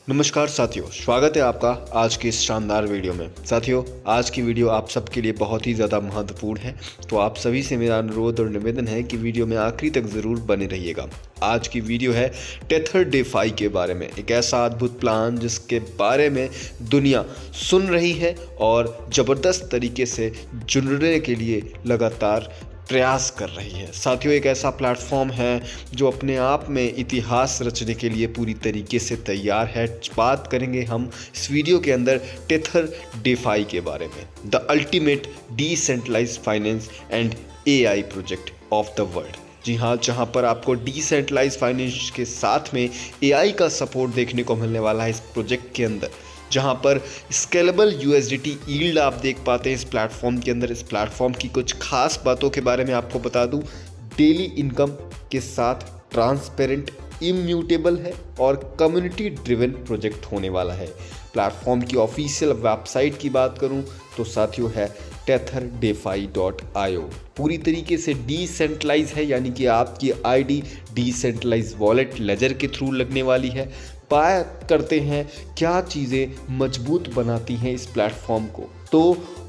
नमस्कार साथियों, स्वागत है आपका आज की इस शानदार वीडियो में। साथियों, आज की वीडियो आप सबके लिए बहुत ही ज़्यादा महत्वपूर्ण है, तो आप सभी से मेरा अनुरोध और निवेदन है कि वीडियो में आखिरी तक ज़रूर बने रहिएगा। आज की वीडियो है टेथर डेफाई के बारे में, एक ऐसा अद्भुत प्लान जिसके बारे में दुनिया सुन रही है और ज़बरदस्त तरीके से जुड़ने के लिए लगातार प्रयास कर रही है। साथियों, एक ऐसा प्लेटफॉर्म है जो अपने आप में इतिहास रचने के लिए पूरी तरीके से तैयार है। बात करेंगे हम इस वीडियो के अंदर टेथर डेफाई के बारे में, the ultimate decentralized finance and AI project of the world. जी हाँ, जहाँ पर आपको डिसेंट्रलाइज्ड फाइनेंस के साथ में एआई का सपोर्ट देखने को मिलने वाला है इस प्रोजेक्ट के अंदर, जहाँ पर स्केलेबल यूएसडीटी यील्ड आप देख पाते हैं इस प्लेटफॉर्म के अंदर। इस प्लेटफॉर्म की कुछ खास बातों के बारे में आपको बता दूं, डेली इनकम के साथ ट्रांसपेरेंट, इम्यूटेबल है और कम्युनिटी ड्रिवन प्रोजेक्ट होने वाला है। प्लेटफॉर्म की ऑफिशियल वेबसाइट की बात करूं तो साथियों है tetherdefi.io। पूरी तरीके से डिसेंट्रलाइज है, यानी कि आपकी आईडी डिसेंट्रलाइज वॉलेट लेजर के थ्रू लगने वाली है। बात करते हैं क्या चीज़ें मजबूत बनाती हैं इस प्लेटफॉर्म को, तो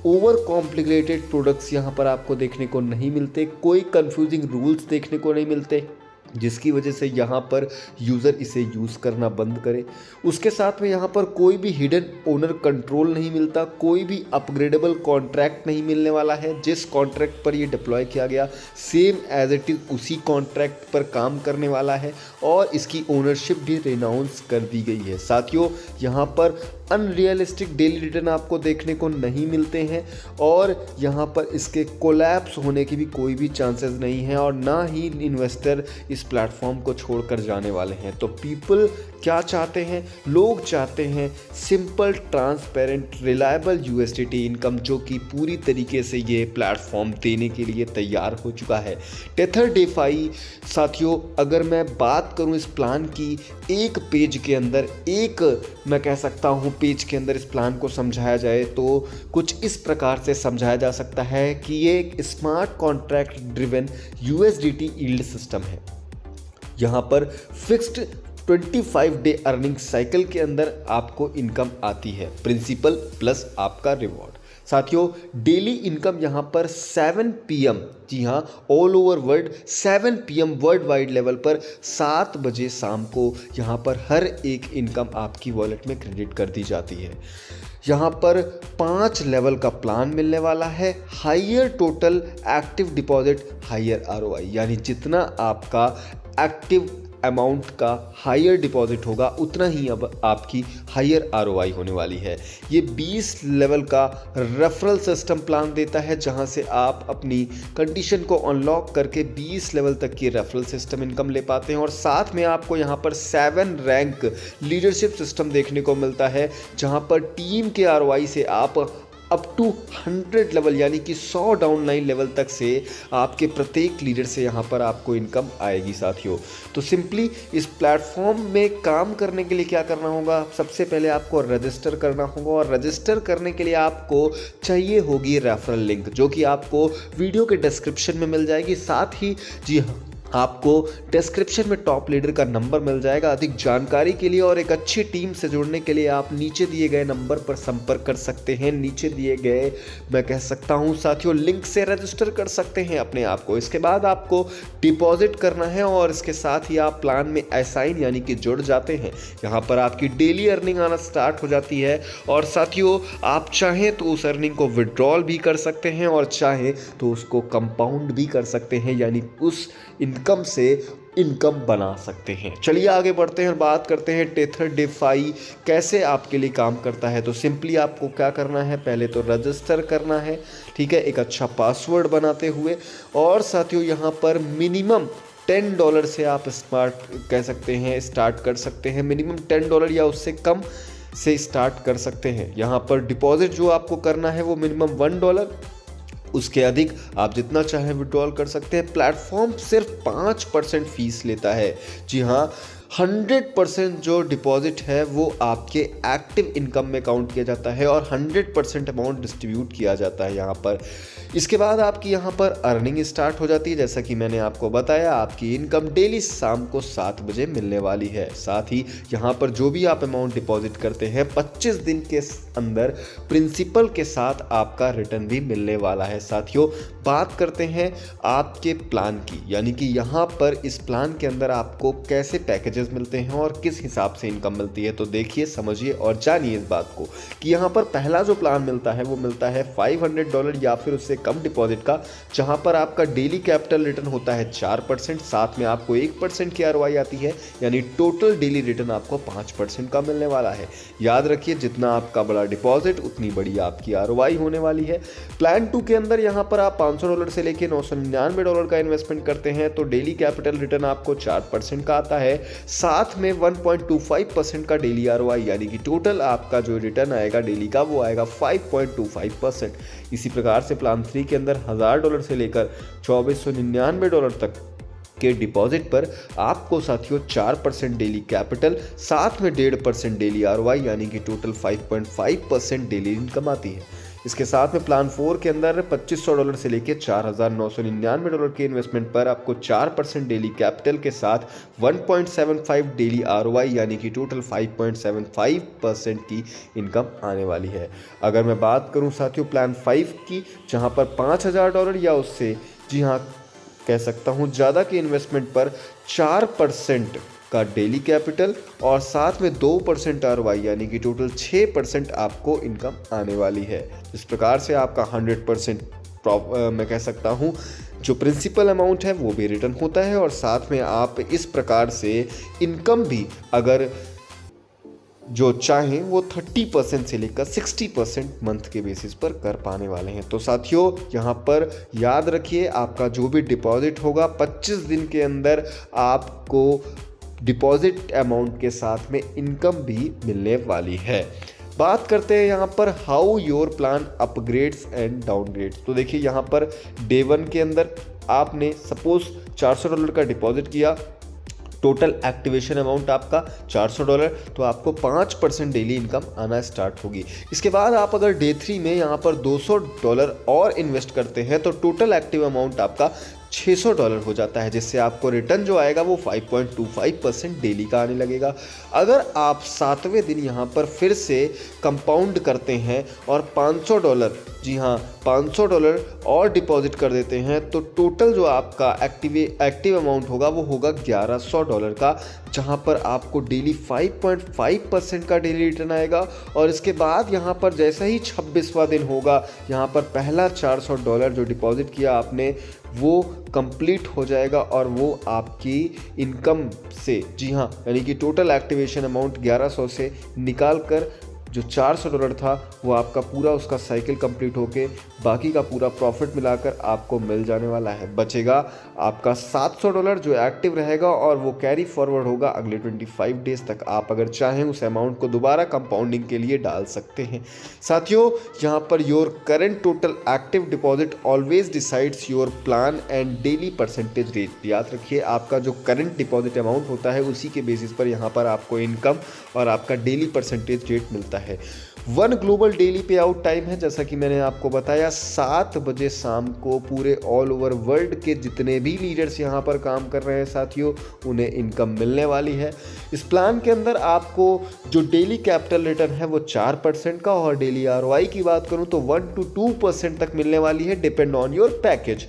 ओवर कॉम्प्लिकेटेड प्रोडक्ट्स यहाँ पर आपको देखने को नहीं मिलते, कोई कंफ्यूजिंग रूल्स देखने को नहीं मिलते जिसकी वजह से यहाँ पर यूज़र इसे यूज़ करना बंद करे। उसके साथ में यहाँ पर कोई भी हिडन ओनर कंट्रोल नहीं मिलता, कोई भी अपग्रेडेबल कॉन्ट्रैक्ट नहीं मिलने वाला है। जिस कॉन्ट्रैक्ट पर ये डिप्लॉय किया गया सेम एज इट इज़ उसी कॉन्ट्रैक्ट पर काम करने वाला है और इसकी ओनरशिप भी रिनाउंस कर दी गई है। साथियों, यहाँ पर अनरियलिस्टिक डेली रिटर्न आपको देखने को नहीं मिलते हैं और यहाँ पर इसके कोलैप्स होने की भी कोई भी चांसेस नहीं है और ना ही इन्वेस्टर इस प्लेटफॉर्म को छोड़कर जाने वाले हैं। तो पीपल क्या चाहते हैं? लोग चाहते हैं simple, transparent, reliable USDT income, जो कि पूरी तरीके से ये प्लेटफॉर्म देने के लिए तैयार हो चुका है। टेथर डेफाई साथियों, अगर मैं बात करूं इस प्लान की, एक पेज के अंदर, एक मैं कह सकता हूं पेज के अंदर इस प्लान को समझाया जाए तो कुछ इस प्रकार से समझाया जा सकता है कि ये एक smart contract driven USDT yield system है। यहाँ पर फिक्स्ड 25 डे अर्निंग साइकिल के अंदर आपको इनकम आती है, प्रिंसिपल प्लस आपका रिवॉर्ड। साथियों, डेली इनकम यहाँ पर 7 PM, जी हाँ, all over world 7 PM world wide level पर 7 बजे शाम को यहाँ पर हर एक इनकम आपकी वॉलेट में क्रेडिट कर दी जाती है। यहाँ पर 5 लेवल का प्लान मिलने वाला है। Higher total active deposit, higher ROI, यानी जितना आपका एक्टिव अमाउंट का हायर डिपॉजिट होगा उतना ही अब आपकी हायर ROI होने वाली है। ये 20 लेवल का रेफरल सिस्टम प्लान देता है, जहां से आप अपनी कंडीशन को अनलॉक करके 20 लेवल तक की रेफरल सिस्टम इनकम ले पाते हैं और साथ में आपको यहां पर 7 रैंक लीडरशिप सिस्टम देखने को मिलता है, जहां पर टीम के ROI से आप अप टू 100 लेवल, यानी कि 100 डाउनलाइन लेवल तक से आपके प्रत्येक लीडर से यहाँ पर आपको इनकम आएगी। साथियों, तो सिंपली इस प्लेटफॉर्म में काम करने के लिए क्या करना होगा? सबसे पहले आपको रजिस्टर करना होगा और रजिस्टर करने के लिए आपको चाहिए होगी रेफरल लिंक, जो कि आपको वीडियो के डिस्क्रिप्शन में मिल जाएगी। साथ ही जी हाँ, आपको डिस्क्रिप्शन में टॉप लीडर का नंबर मिल जाएगा। अधिक जानकारी के लिए और एक अच्छी टीम से जुड़ने के लिए आप नीचे दिए गए नंबर पर संपर्क कर सकते हैं। नीचे दिए गए मैं कह सकता हूं साथियों लिंक से रजिस्टर कर सकते हैं अपने आप को। इसके बाद आपको डिपॉजिट करना है और इसके साथ ही आप प्लान में असाइन यानी कि जुड़ जाते हैं। यहाँ पर आपकी डेली अर्निंग आना स्टार्ट हो जाती है और साथियों, आप चाहें तो उस अर्निंग को विड्रॉल भी कर सकते हैं और चाहें तो उसको कंपाउंड भी कर सकते हैं, यानी उस इनकम से इनकम बना सकते हैं। चलिए आगे बढ़ते हैं और बात करते हैं टेथर डेफाई कैसे आपके लिए काम करता है। तो सिंपली आपको क्या करना है? पहले तो रजिस्टर करना है, ठीक है, एक अच्छा पासवर्ड बनाते हुए। और साथियों, यहाँ पर मिनिमम $10 से आप कह सकते हैं स्टार्ट कर सकते हैं। मिनिमम $10 या उससे कम से स्टार्ट कर सकते हैं। यहाँ पर डिपॉजिट जो आपको करना है वो मिनिमम $1, उसके अधिक आप जितना चाहें विड्रॉल कर सकते हैं। प्लेटफॉर्म सिर्फ 5% फीस लेता है। जी हाँ, 100% जो डिपॉजिट है वो आपके एक्टिव इनकम में काउंट किया जाता है और 100% अमाउंट डिस्ट्रीब्यूट किया जाता है यहाँ पर। इसके बाद आपकी यहाँ पर अर्निंग स्टार्ट हो जाती है। जैसा कि मैंने आपको बताया, आपकी इनकम डेली शाम को 7 बजे मिलने वाली है। साथ ही यहाँ पर जो भी आप अमाउंट डिपॉजिट करते हैं 25 दिन के अंदर प्रिंसिपल के साथ आपका रिटर्न भी मिलने वाला है। साथियों, बात करते हैं आपके प्लान की, यानी कि यहाँ पर इस प्लान के अंदर आपको कैसे पैकेजेस मिलते हैं और किस हिसाब से इनकम मिलती है। तो देखिए, समझिए और जानिए इस बात को कि यहाँ पर पहला जो प्लान मिलता है वो मिलता है $500 या फिर उससे कम डिपॉजिट का, जहां पर आपका डेली कैपिटल रिटर्न होता है 4%, साथ में आपको 1% की आरओआई आती है, यानी टोटल डेली रिटर्न आपको 5% का मिलने वाला है। याद रखिए, जितना आपका बड़ा डिपॉजिट उतनी बड़ी आपकी आरओआई होने वाली है। प्लान 2 के अंदर यहां पर आप $500 से लेकर $999 का इन्वेस्टमेंट करते हैं तो डेली कैपिटल रिटर्न आपको 4% का आता है, साथ में 1.25% का डेली आरओआई, यानी कि टोटल आपका जो रिटर्न आएगा डेली का वो आएगा 5.25%। इसी प्रकार से प्लान 3 के अंदर $1000 से लेकर $2499 तक के डिपॉजिट पर आपको साथियों 4% डेली कैपिटल, साथ में 1.5% डेली आरओआई, यानी कि टोटल 5.5% डेली इनकम आती है। इसके साथ में प्लान 4 के अंदर $2500 से लेकर $4999 के इन्वेस्टमेंट पर आपको 4% डेली कैपिटल के साथ 1.75 डेली आरओआई, यानी कि टोटल 5.75% की इनकम आने वाली है। अगर मैं बात करूं साथियों प्लान 5 की, जहां पर $5000 या उससे, जी हाँ कह सकता हूं ज़्यादा के इन्वेस्टमेंट पर 4% का डेली कैपिटल और साथ में 2% आरओआई, यानी कि टोटल 6% आपको इनकम आने वाली है। इस प्रकार से आपका 100% मैं कह सकता हूँ जो प्रिंसिपल अमाउंट है वो भी रिटर्न होता है और साथ में आप इस प्रकार से इनकम भी अगर जो चाहें वो 30% से लेकर 60% मंथ के बेसिस पर कर पाने वाले हैं। तो साथियों, यहाँ पर याद रखिए, आपका जो भी डिपॉजिट होगा 25 दिन के अंदर आपको डिपॉजिट अमाउंट के साथ में इनकम भी मिलने वाली है। बात करते हैं यहाँ पर how your plan upgrades and downgrades. तो देखिए, यहाँ पर डे 1 के अंदर आपने सपोज $400 का डिपॉजिट किया, टोटल एक्टिवेशन अमाउंट आपका $400, तो आपको 5% डेली इनकम आना स्टार्ट होगी। इसके बाद आप अगर डे 3 में यहाँ पर $200 और इन्वेस्ट करते हैं तो टोटल एक्टिव अमाउंट आपका $600 हो जाता है, जिससे आपको रिटर्न जो आएगा वो 5.25% डेली का आने लगेगा। अगर आप 7वें दिन यहाँ पर फिर से कंपाउंड करते हैं और $500, जी हाँ $500 और डिपॉजिट कर देते हैं तो टोटल जो आपका एक्टिव अमाउंट होगा वो होगा $1100 का, जहाँ पर आपको डेली 5.5% का डेली रिटर्न आएगा। और इसके बाद यहाँ पर जैसा ही 26वां दिन होगा, यहाँ पर पहला $400 जो डिपॉजिट किया आपने वो कंप्लीट हो जाएगा और वो आपकी इनकम से, जी हाँ, यानी कि टोटल एक्टिवेशन अमाउंट 1100 से निकाल कर जो $400 था वो आपका पूरा उसका साइकिल कंप्लीट होके बाकी का पूरा प्रॉफिट मिलाकर आपको मिल जाने वाला है। बचेगा आपका $700 जो एक्टिव रहेगा और वो कैरी फॉरवर्ड होगा अगले 25 डेज तक। आप अगर चाहें उस अमाउंट को दोबारा कंपाउंडिंग के लिए डाल सकते हैं। साथियों, यहाँ per your current total active deposit always decides your plan and daily percentage rate. याद रखिए, आपका जो करंट डिपॉजिट अमाउंट होता है उसी के बेसिस पर यहाँ पर आपको इनकम और आपका डेली परसेंटेज रेट मिलता है। 1 ग्लोबल डेली पे आउट टाइम है, जैसा कि मैंने आपको बताया 7 बजे शाम को पूरे ऑल ओवर वर्ल्ड के जितने भी लीडर्स यहाँ पर काम कर रहे हैं साथियों, उन्हें इनकम मिलने वाली है। इस प्लान के अंदर आपको जो डेली कैपिटल रिटर्न है वो 4% का और डेली आरओआई की बात करूँ तो 1 to 2% तक मिलने वाली है, डिपेंड ऑन योर पैकेज।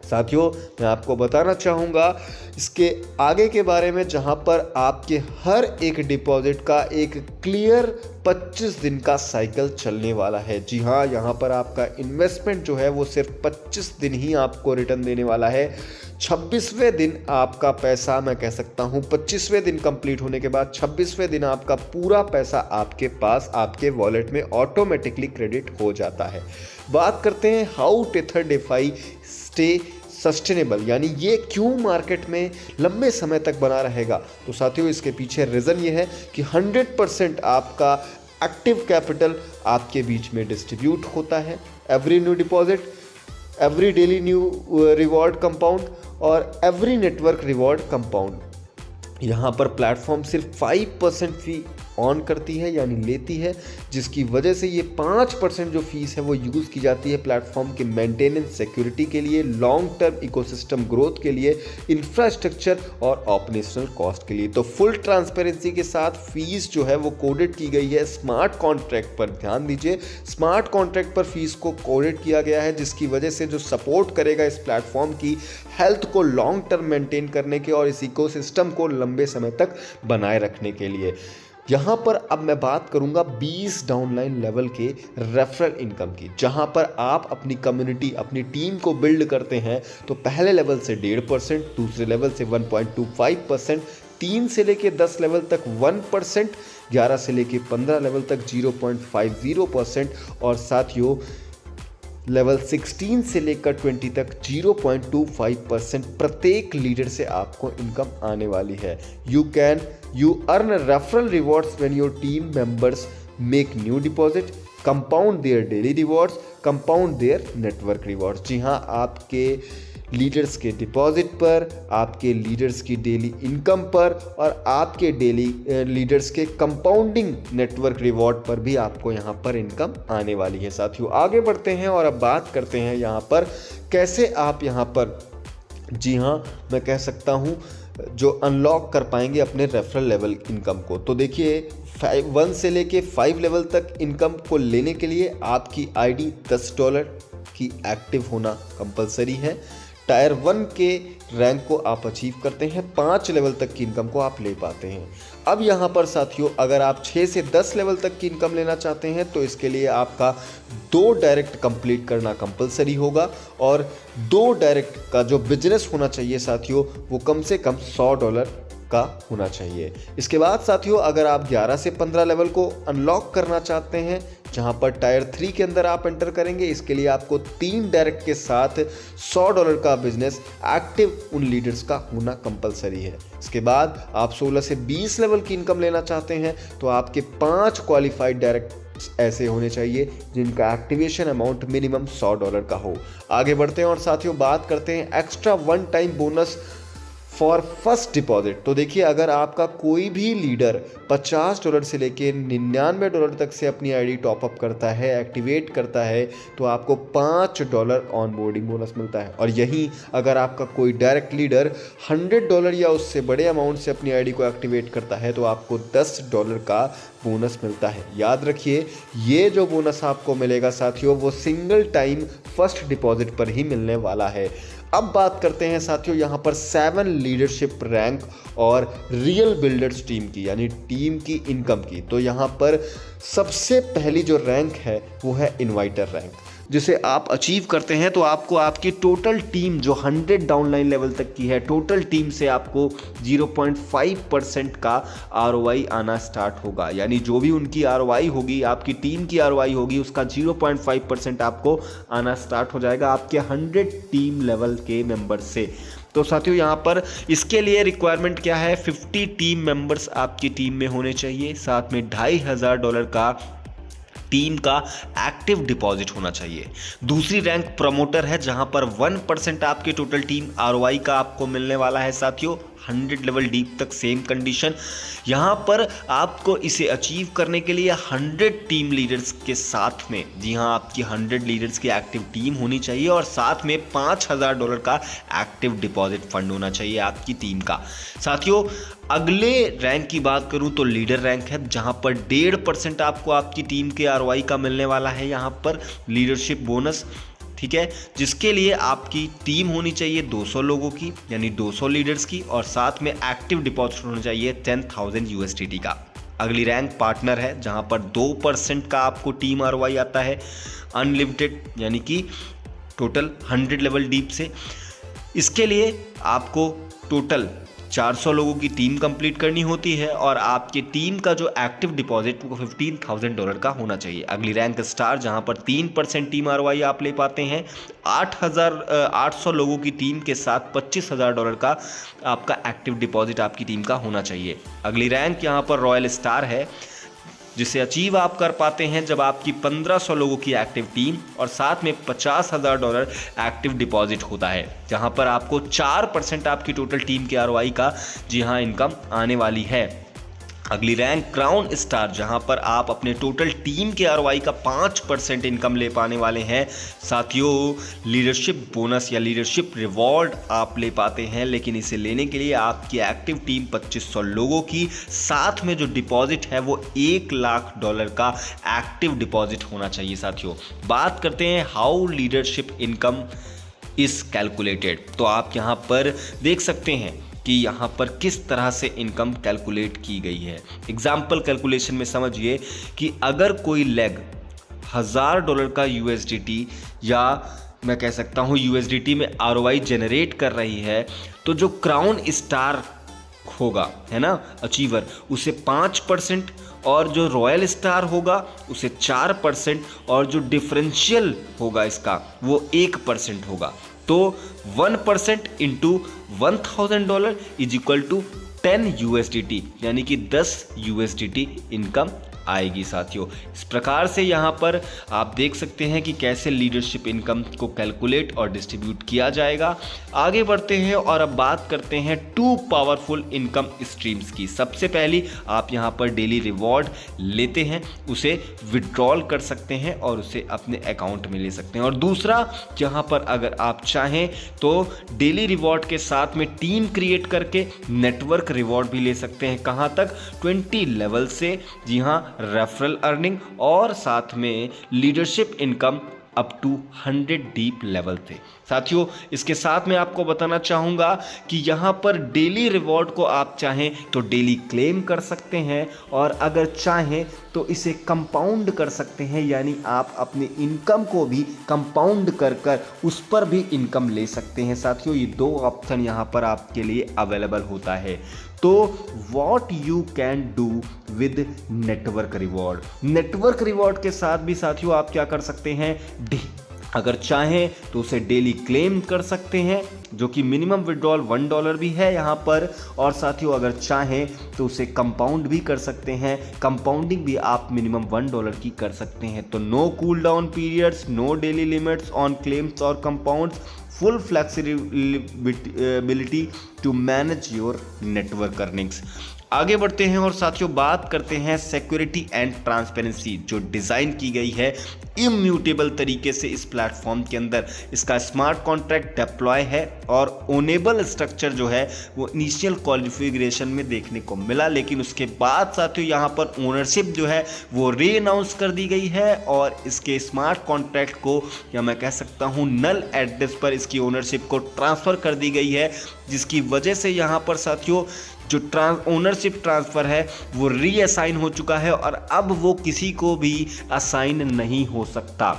साथियों, मैं आपको बताना चाहूँगा इसके आगे के बारे में, जहाँ पर आपके हर एक डिपॉजिट का एक क्लियर 25 दिन का साइकिल चलने वाला है। जी हाँ, यहाँ पर आपका इन्वेस्टमेंट जो है वो सिर्फ 25 दिन ही आपको रिटर्न देने वाला है। 26वें दिन आपका पैसा, मैं कह सकता हूँ 25वें दिन कंप्लीट होने के बाद 26वें दिन आपका पूरा पैसा आपके पास आपके वॉलेट में ऑटोमेटिकली क्रेडिट हो जाता है। बात करते हैं how tether defy stay sustainable, यानी ये क्यों मार्केट में लंबे समय तक बना रहेगा। तो साथियों, इसके पीछे रीज़न ये है कि 100% आपका एक्टिव कैपिटल आपके बीच में डिस्ट्रीब्यूट होता है। Every new deposit, every daily new reward compound और एवरी नेटवर्क रिवॉर्ड कंपाउंड। यहाँ पर प्लेटफॉर्म सिर्फ 5% फ़ी ऑन करती है यानी लेती है, जिसकी वजह से ये 5% जो फीस है वो यूज़ की जाती है प्लेटफॉर्म के मेंटेनेंस, सिक्योरिटी के लिए, लॉन्ग टर्म इकोसिस्टम ग्रोथ के लिए, इंफ्रास्ट्रक्चर और ऑपरेशनल कॉस्ट के लिए। तो फुल ट्रांसपेरेंसी के साथ फीस जो है वो कोडेड की गई है स्मार्ट कॉन्ट्रैक्ट पर। ध्यान दीजिए, स्मार्ट कॉन्ट्रैक्ट पर फीस को कोडेड किया गया है, जिसकी वजह से जो सपोर्ट करेगा इस प्लेटफॉर्म की हेल्थ को लॉन्ग टर्म मेंटेन करने के और इस इकोसिस्टम को लंबे समय तक बनाए रखने के लिए। यहाँ पर अब मैं बात करूँगा 20 डाउनलाइन लेवल के रेफरल इनकम की, जहाँ पर आप अपनी कम्युनिटी, अपनी टीम को बिल्ड करते हैं तो पहले लेवल से 1.5%, दूसरे लेवल से 1.25%, 3 से लेके 10 लेवल तक 1%, 11 से लेके 15 लेवल तक 0.50% और साथियों लेवल 16 से लेकर 20 तक 0.25% प्रत्येक लीडर से आपको इनकम आने वाली है। You earn referral rewards when your team members make new deposit, compound their daily rewards, compound their network rewards। जी हाँ, आपके लीडर्स के डिपॉजिट पर, आपके लीडर्स की डेली इनकम पर और आपके डेली लीडर्स के कंपाउंडिंग नेटवर्क रिवॉर्ड पर भी आपको यहाँ पर इनकम आने वाली है। साथियों आगे बढ़ते हैं और अब बात करते हैं यहाँ पर कैसे आप यहाँ पर, जी हाँ मैं कह सकता हूँ, जो अनलॉक कर पाएंगे अपने रेफरल लेवल इनकम को। तो देखिए 1 से लेके 5 लेवल तक इनकम को लेने के लिए आपकी आईडी $10 की एक्टिव होना कंपलसरी है। टायर 1 के रैंक को आप अचीव करते हैं, 5 लेवल तक की इनकम को आप ले पाते हैं। अब यहाँ पर साथियों अगर आप 6 से 10 लेवल तक की इनकम लेना चाहते हैं तो इसके लिए आपका 2 डायरेक्ट कंप्लीट करना कंपलसरी होगा और 2 डायरेक्ट का जो बिजनेस होना चाहिए साथियों वो कम से कम $100 का होना चाहिए। इसके बाद साथियों अगर आप 11 से 15 लेवल को अनलॉक करना चाहते हैं जहां पर टायर 3 के अंदर आप एंटर करेंगे, इसके लिए आपको 3 डायरेक्ट के साथ $100 का बिजनेस एक्टिव उन लीडर्स का होना कंपलसरी है। इसके बाद आप 16 से 20 लेवल की इनकम लेना चाहते हैं तो आपके 5 क्वालिफाइड डायरेक्ट ऐसे होने चाहिए जिनका एक्टिवेशन अमाउंट मिनिमम $100 का हो। आगे बढ़ते हैं और साथियों बात करते हैं extra 1 time bonus for first deposit. तो देखिए अगर आपका कोई भी लीडर $50 से लेके $99 तक से अपनी आईडी टॉपअप करता है, एक्टिवेट करता है, तो आपको $5 ऑन बोर्डिंग बोनस मिलता है। और यहीं अगर आपका कोई डायरेक्ट लीडर $100 या उससे बड़े अमाउंट से अपनी आईडी को एक्टिवेट करता है तो आपको $10 का बोनस मिलता है। याद रखिए ये जो बोनस आपको मिलेगा साथियों वो सिंगल टाइम फर्स्ट डिपॉजिट पर ही मिलने वाला है। अब बात करते हैं साथियों यहाँ पर 7 लीडरशिप रैंक और रियल बिल्डर्स टीम की, यानी टीम की इनकम की। तो यहाँ पर सबसे पहली जो रैंक है वो है इनवाइटर रैंक, जिसे आप अचीव करते हैं तो आपको आपकी टोटल टीम जो 100 डाउनलाइन लेवल तक की है, टोटल टीम से आपको 0.5% का ROI आना स्टार्ट होगा। यानी जो भी उनकी ROI होगी, आपकी टीम की ROI होगी, उसका 0.5% आपको आना स्टार्ट हो जाएगा आपके 100 टीम लेवल के मेंबर से। तो साथियों यहाँ पर इसके लिए रिक्वायरमेंट क्या है, 50 टीम मेंबर्स आपकी टीम में होने चाहिए, साथ में $2500 का टीम का एक्टिव डिपॉजिट होना चाहिए। दूसरी रैंक प्रमोटर है जहां पर 1% आपके टोटल टीम ROI का आपको मिलने वाला है साथियों। 100 लेवल डीप तक सेम कंडीशन। यहाँ पर आपको इसे अचीव करने के लिए 100 टीम लीडर्स के साथ में, जी हाँ आपकी 100 लीडर्स की एक्टिव टीम होनी चाहिए और साथ में $5000 का एक्टिव डिपॉजिट फंड होना चाहिए आपकी टीम का। साथियों अगले रैंक की बात करूं तो लीडर रैंक है जहां पर 1.5% आपको आपकी टीम के ROI का मिलने वाला है यहाँ पर लीडरशिप बोनस, ठीक है, जिसके लिए आपकी टीम होनी चाहिए 200 लोगों की, यानी 200 लीडर्स की, और साथ में एक्टिव डिपॉजिट होना चाहिए 10,000 USDT का। अगली रैंक पार्टनर है जहां पर 2% का आपको टीम ROI आता है अनलिमिटेड, यानी कि टोटल 100 लेवल डीप से। इसके लिए आपको टोटल 400 लोगों की टीम कंप्लीट करनी होती है और आपकी टीम का जो एक्टिव डिपॉजिट वो $15,000 का होना चाहिए। अगली रैंक स्टार जहां पर 3% टीम ROI आप ले पाते हैं, 800 लोगों की टीम के साथ $25,000 का आपका एक्टिव डिपॉजिट आपकी टीम का होना चाहिए। अगली रैंक यहां पर रॉयल स्टार है जिसे अचीव आप कर पाते हैं जब आपकी 1500 लोगों की एक्टिव टीम और साथ में $50,000 एक्टिव डिपॉजिट होता है, जहां पर आपको 4% आपकी टोटल टीम के आरओआई का जी हाँ इनकम आने वाली है। अगली रैंक क्राउन स्टार, जहां पर आप अपने टोटल टीम के आरओआई का 5% इनकम ले पाने वाले हैं। साथियों, लीडरशिप बोनस या लीडरशिप रिवॉर्ड आप ले पाते हैं, लेकिन इसे लेने के लिए आपकी एक्टिव टीम 2500 लोगों की, साथ में जो डिपॉजिट है वो $1,00,000 का एक्टिव डिपॉजिट होना चाहिए। साथियों, बात करते हैं how leadership income is calculated. तो आप यहां पर देख सकते हैं कि यहाँ पर किस तरह से इनकम कैलकुलेट की गई है। एग्जाम्पल कैलकुलेशन में समझिए कि अगर कोई लेग $1000 का USDT या मैं कह सकता हूँ USDT में आरओआई जनरेट कर रही है, तो जो क्राउन स्टार होगा है ना अचीवर, उसे 5% और जो रॉयल स्टार होगा उसे 4% और जो डिफरेंशियल होगा इसका वो 1% होगा। तो 1% into $1,000 is equal to 10 USDT, यानी कि 10 USDT इनकम आएगी। साथियों, इस प्रकार से यहाँ पर आप देख सकते हैं कि कैसे लीडरशिप इनकम को कैलकुलेट और डिस्ट्रीब्यूट किया जाएगा। आगे बढ़ते हैं और अब बात करते हैं 2 पावरफुल इनकम स्ट्रीम्स की। सबसे पहली, आप यहाँ पर डेली रिवॉर्ड लेते हैं, उसे विड्रॉल कर सकते हैं और उसे अपने अकाउंट में ले सकते हैं। और दूसरा, जहाँ पर अगर आप चाहें तो डेली रिवॉर्ड के साथ में टीम क्रिएट करके नेटवर्क रिवॉर्ड भी ले सकते हैं। कहाँ तक? 20 लेवल से, जी हाँ, रेफरल अर्निंग और साथ में leadership income up to 100 deep level थे। साथियों, इसके साथ में आपको बताना चाहूँगा कि यहाँ पर डेली रिवॉर्ड को आप चाहें तो डेली क्लेम कर सकते हैं और अगर चाहें तो इसे कंपाउंड कर सकते हैं, यानी आप अपने इनकम को भी कंपाउंड कर कर उस पर भी इनकम ले सकते हैं। साथियों, ये 2 ऑप्शन यहाँ पर आपके लिए अवेलेबल होता है। तो what you can do with network reward, network reward के साथ भी साथियों आप क्या कर सकते हैं, अगर चाहें तो उसे डेली क्लेम कर सकते हैं, जो कि मिनिमम विड्रॉल $1 भी है यहाँ पर। और साथियों, अगर चाहें तो उसे कंपाउंड भी कर सकते हैं, कंपाउंडिंग भी आप मिनिमम $1 की कर सकते हैं। तो no cool down periods, no daily limits on claims और compounds, full flexibility to manage your network earnings. आगे बढ़ते हैं और साथियों बात करते हैं सिक्योरिटी एंड ट्रांसपेरेंसी, जो डिज़ाइन की गई है इम्यूटेबल तरीके से इस प्लेटफॉर्म के अंदर। इसका स्मार्ट कॉन्ट्रैक्ट डिप्लॉय है और ओनेबल स्ट्रक्चर जो है वो इनिशियल कॉन्फ़िगरेशन में देखने को मिला, लेकिन उसके बाद साथियों यहाँ पर ओनरशिप जो है वो री अनाउंस कर दी गई है और इसके स्मार्ट कॉन्ट्रैक्ट को, या मैं कह सकता हूँ नल एड्रेस पर इसकी ओनरशिप को ट्रांसफ़र कर दी गई है, जिसकी वजह से यहाँ पर साथियों जो ओनरशिप ट्रांसफ़र है वो रीअसाइन हो चुका है और अब वो किसी को भी असाइन नहीं हो सकता।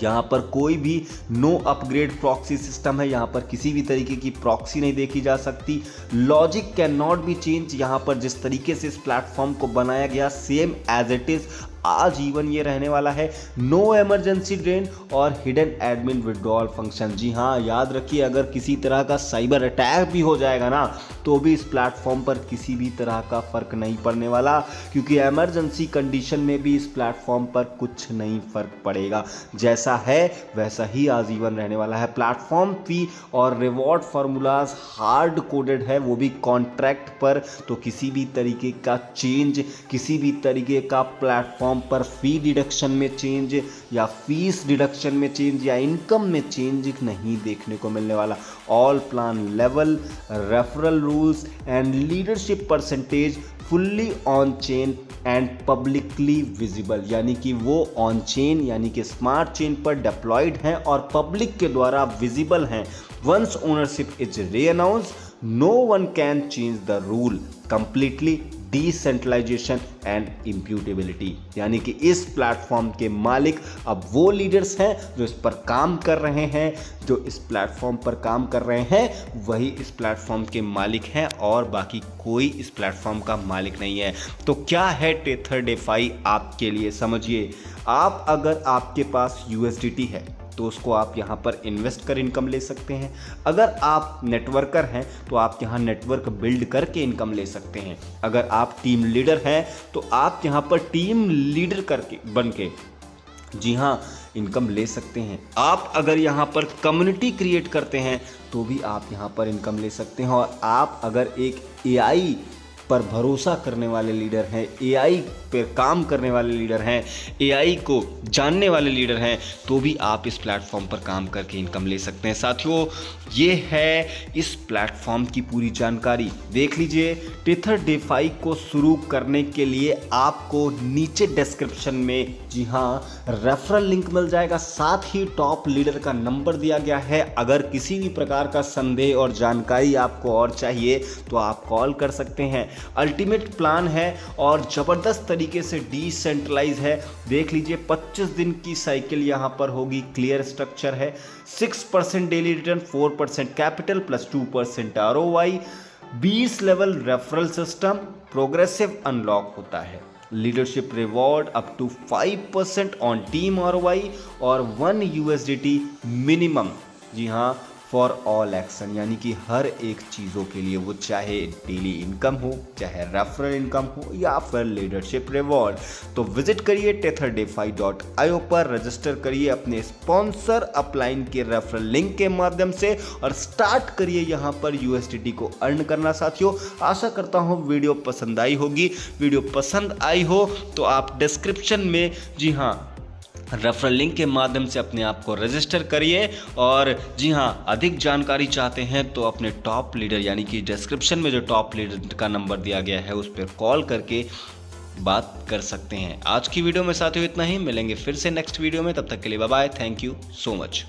यहाँ पर कोई भी नो अपग्रेड प्रॉक्सी सिस्टम है, यहाँ पर किसी भी तरीके की प्रॉक्सी नहीं देखी जा सकती। Logic can not be change, यहाँ पर जिस तरीके से इस प्लेटफॉर्म को बनाया गया सेम एज इट इज़ आजीवन ये रहने वाला है। नो इमरजेंसी ड्रेन और हिडन एडमिन विड्रॉल फंक्शन। जी हाँ, याद रखिए, अगर किसी तरह का साइबर अटैक भी हो जाएगा ना तो भी इस प्लेटफॉर्म पर किसी भी तरह का फ़र्क नहीं पड़ने वाला, क्योंकि इमरजेंसी कंडीशन में भी इस प्लेटफॉर्म पर कुछ नहीं फ़र्क पड़ेगा। जैसा है वैसा ही आजीवन रहने वाला है। प्लेटफॉर्म फी और रिवॉर्ड फार्मूलाज हार्ड कोडेड है, वो भी कॉन्ट्रैक्ट पर। तो किसी भी तरीके का चेंज, किसी भी तरीके का प्लेटफॉर्म पर फी डिडक्शन में चेंज या फीस डिडक्शन में चेंज या इनकम में चेंज नहीं देखने को मिलने वाला। All plan level, referral rules and leadership percentage fully on chain and publicly visible, यानी कि वो ऑन चेन यानी कि स्मार्ट चेन पर डिप्लॉयड हैं और पब्लिक के द्वारा विजिबल हैं। Once ownership is renounce, no one can change the rule, completely decentralization and immutability, यानी कि इस प्लेटफॉर्म के मालिक अब वो लीडर्स हैं जो इस पर काम कर रहे हैं। जो इस प्लेटफॉर्म पर काम कर रहे हैं वही इस प्लेटफॉर्म के मालिक हैं और बाकी कोई इस प्लेटफॉर्म का मालिक नहीं है। तो क्या है टेथर डेफाई आपके लिए? समझिए, आप अगर आपके पास USDT है तो उसको आप यहाँ पर इन्वेस्ट कर इनकम ले सकते हैं। अगर आप नेटवर्कर हैं तो आप यहाँ नेटवर्क बिल्ड करके इनकम ले सकते हैं। अगर आप टीम लीडर हैं तो आप यहाँ पर टीम लीडर करके बन के जी हाँ इनकम ले सकते हैं। आप अगर यहाँ पर कम्युनिटी क्रिएट करते हैं तो भी आप यहाँ पर इनकम ले सकते हैं। और आप अगर एक AI पर भरोसा करने वाले लीडर हैं, AI पर काम करने वाले लीडर हैं, AI को जानने वाले लीडर हैं, तो भी आप इस प्लेटफॉर्म पर काम करके इनकम ले सकते हैं। साथियों, ये है इस प्लेटफॉर्म की पूरी जानकारी। देख लीजिए, टेथर डेफाई को शुरू करने के लिए आपको नीचे डिस्क्रिप्शन में जी हाँ रेफरल लिंक मिल जाएगा, साथ ही टॉप लीडर का नंबर दिया गया है। अगर किसी भी प्रकार का संदेह और जानकारी आपको और चाहिए तो आप कॉल कर सकते हैं। अल्टीमेट प्लान है और ज़बरदस्त तरीके से डिसेंट्रलाइज है। देख लीजिए, 25 दिन की साइकिल यहाँ पर होगी। क्लियर स्ट्रक्चर है, 6% daily return, 4% capital plus 2% ROI, 20 level referral system, progressive unlock होता है, leadership reward up to 5% on team ROI और 1 USDT मिनिमम जी हाँ फॉर ऑल एक्शन, यानी कि हर एक चीज़ों के लिए, वो चाहे डेली इनकम हो, चाहे रेफरल इनकम हो या फिर लीडरशिप रिवॉर्ड। तो विजिट करिए tetherdefi.io पर, रजिस्टर करिए अपने स्पॉन्सर अपलाइन के रेफरल लिंक के माध्यम से और स्टार्ट करिए यहाँ पर USDT को अर्न करना। साथियों, आशा करता हूँ वीडियो पसंद आई होगी। वीडियो पसंद आई हो तो आप डिस्क्रिप्शन में जी हाँ रेफरल लिंक के माध्यम से अपने आप को रजिस्टर करिए। और जी हाँ, अधिक जानकारी चाहते हैं तो अपने टॉप लीडर यानी कि डिस्क्रिप्शन में जो टॉप लीडर का नंबर दिया गया है उस पर कॉल करके बात कर सकते हैं। आज की वीडियो में साथियों इतना ही, मिलेंगे फिर से नेक्स्ट वीडियो में। तब तक के लिए bye bye, thank you so much.